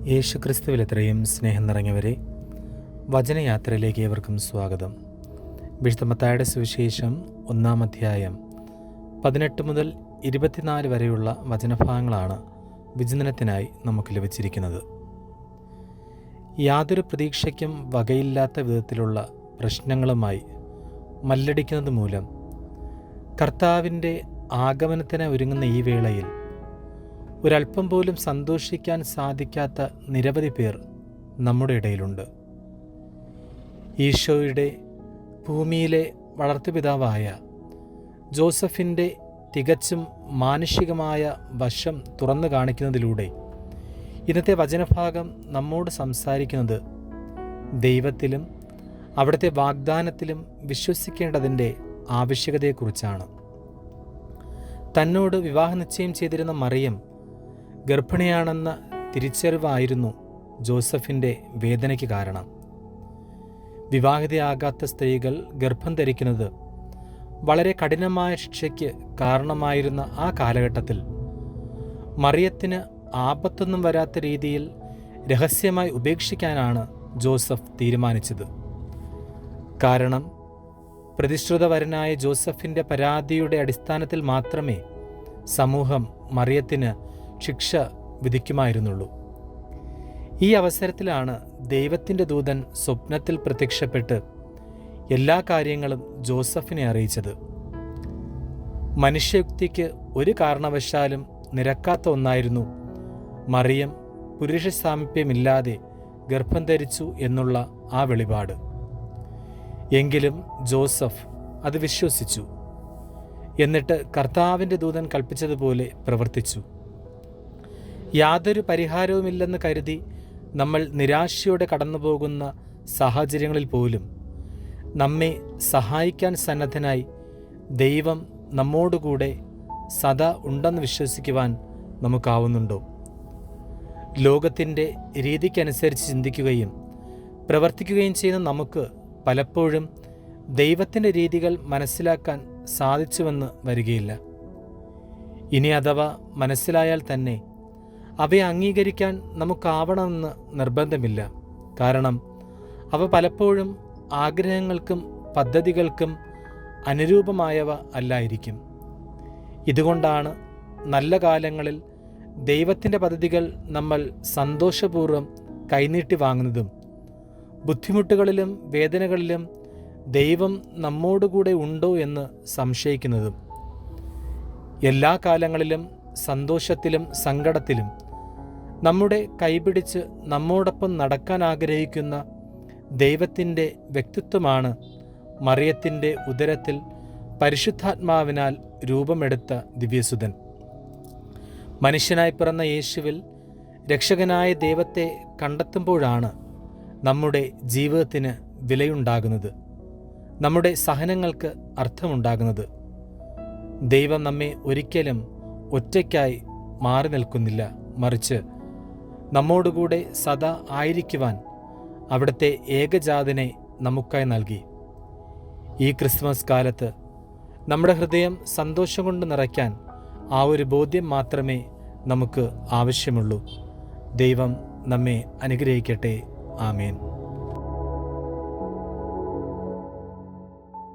യേശുക്രിസ്തുവിൽ എത്രയും സ്നേഹം നിറഞ്ഞവരെ, വചനയാത്രയിലേക്ക് ഏവർക്കും സ്വാഗതം. വിശുദ്ധ മത്തായിയുടെ സുവിശേഷം 1-ാം അധ്യായം 18 മുതൽ 24 വരെയുള്ള വചനഭാഗങ്ങളാണ് വിചിന്തനത്തിനായി നമുക്ക് ലഭിച്ചിരിക്കുന്നത്. യാതൊരു പ്രതീക്ഷയ്ക്കും വകയില്ലാത്ത വിധത്തിലുള്ള പ്രശ്നങ്ങളുമായി മല്ലടിക്കുന്നത് മൂലം കർത്താവിൻ്റെ ആഗമനത്തിന് ഒരുങ്ങുന്ന ഈ വേളയിൽ ഒരല്പം പോലും സന്തോഷിക്കാൻ സാധിക്കാത്ത നിരവധി പേർ നമ്മുടെ ഇടയിലുണ്ട്. ഈശോയുടെ ഭൂമിയിലെ വളർത്തുപിതാവായ ജോസഫിൻ്റെ തികച്ചും മാനുഷികമായ വശം തുറന്നു കാണിക്കുന്നതിലൂടെ ഇന്നത്തെ വചനഭാഗം നമ്മോട് സംസാരിക്കുന്നത് ദൈവത്തിലും അവിടുത്തെ വാഗ്ദാനത്തിലും വിശ്വസിക്കേണ്ടതിൻ്റെ ആവശ്യകതയെക്കുറിച്ചാണ്. തന്നോട് വിവാഹ നിശ്ചയം ചെയ്തിരുന്ന മറിയം ഗർഭിണിയാണെന്ന തിരിച്ചറിവായിരുന്നു ജോസഫിൻ്റെ വേദനയ്ക്ക് കാരണം. വിവാഹിതയാകാത്ത സ്ത്രീകൾ ഗർഭം ധരിക്കുന്നത് വളരെ കഠിനമായ ശിക്ഷയ്ക്ക് കാരണമായിരുന്ന ആ കാലഘട്ടത്തിൽ മറിയത്തിന് ആപത്തൊന്നും വരാത്ത രീതിയിൽ രഹസ്യമായി ഉപേക്ഷിക്കാനാണ് ജോസഫ് തീരുമാനിച്ചത്. കാരണം പ്രതിശ്രുതവരനായ ജോസഫിൻ്റെ പരാതിയുടെ അടിസ്ഥാനത്തിൽ മാത്രമേ സമൂഹം മറിയത്തിന് ശിക്ഷ വിധിക്കുമായിരുന്നുള്ളൂ. ഈ അവസരത്തിലാണ് ദൈവത്തിൻ്റെ ദൂതൻ സ്വപ്നത്തിൽ പ്രത്യക്ഷപ്പെട്ട് എല്ലാ കാര്യങ്ങളും ജോസഫിനെ അറിയിച്ചത്. മനുഷ്യയുക്തിക്ക് ഒരു കാരണവശാലും നിരക്കാത്ത ഒന്നായിരുന്നു മറിയം പുരുഷ സാമീപ്യമില്ലാതെ ഗർഭം ധരിച്ചു എന്നുള്ള ആ വെളിപാട്. എങ്കിലും ജോസഫ് അത് വിശ്വസിച്ചു. എന്നിട്ട് കർത്താവിൻ്റെ ദൂതൻ കൽപ്പിച്ചതുപോലെ പ്രവർത്തിച്ചു. യാതൊരു പരിഹാരവുമില്ലെന്ന് കരുതി നമ്മൾ നിരാശയോടെ കടന്നുപോകുന്ന സാഹചര്യങ്ങളിൽ പോലും നമ്മെ സഹായിക്കാൻ സന്നദ്ധനായി ദൈവം നമ്മോടുകൂടെ സദാ ഉണ്ടെന്ന് വിശ്വസിക്കുവാൻ നമുക്കാവുന്നുണ്ടോ? ലോകത്തിൻ്റെ രീതിക്കനുസരിച്ച് ചിന്തിക്കുകയും പ്രവർത്തിക്കുകയും ചെയ്യുന്ന നമുക്ക് പലപ്പോഴും ദൈവത്തിൻ്റെ രീതികൾ മനസ്സിലാക്കാൻ സാധിച്ചുവെന്ന് വരികയില്ല. ഇനി അഥവാ മനസ്സിലായാൽ തന്നെ അവയെ അംഗീകരിക്കാൻ നമുക്കാവണമെന്ന് നിർബന്ധമില്ല. കാരണം അവ പലപ്പോഴും ആഗ്രഹങ്ങൾക്കും പദ്ധതികൾക്കും അനുരൂപമായവ അല്ലായിരിക്കും. ഇതുകൊണ്ടാണ് നല്ല കാലങ്ങളിൽ ദൈവത്തിൻ്റെ പദ്ധതികൾ നമ്മൾ സന്തോഷപൂർവ്വം കൈനീട്ടി വാങ്ങുന്നതും ബുദ്ധിമുട്ടുകളിലും വേദനകളിലും ദൈവം നമ്മോടുകൂടെ ഉണ്ടോ എന്ന് സംശയിക്കുന്നതും. എല്ലാ കാലങ്ങളിലും സന്തോഷത്തിലും സങ്കടത്തിലും നമ്മുടെ കൈപിടിച്ച് നമ്മോടൊപ്പം നടക്കാൻ ആഗ്രഹിക്കുന്ന ദൈവത്തിൻ്റെ വ്യക്തിത്വമാണ് മറിയത്തിൻ്റെ ഉദരത്തിൽ പരിശുദ്ധാത്മാവിനാൽ രൂപമെടുത്ത ദിവ്യസുതൻ. മനുഷ്യനായി പിറന്ന യേശുവിൽ രക്ഷകനായ ദൈവത്തെ കണ്ടെത്തുമ്പോഴാണ് നമ്മുടെ ജീവിതത്തിന് വിലയുണ്ടാകുന്നത്, നമ്മുടെ സഹനങ്ങൾക്ക് അർത്ഥമുണ്ടാകുന്നത്. ദൈവം നമ്മെ ഒരിക്കലും ഒറ്റയ്ക്കായി മാറി നിൽക്കുന്നില്ല, മറിച്ച് നമ്മോടുകൂടെ സദാ ആയിരിക്കുവാൻ അവിടുത്തെ ഏകജാതനെ നമുക്കായി നൽകി. ഈ ക്രിസ്മസ് കാലത്ത് നമ്മുടെ ഹൃദയം സന്തോഷം കൊണ്ട് നിറയ്ക്കാൻ ആ ഒരു ബോധ്യം മാത്രമേ നമുക്ക് ആവശ്യമുള്ളൂ. ദൈവം നമ്മെ അനുഗ്രഹിക്കട്ടെ. ആമേൻ.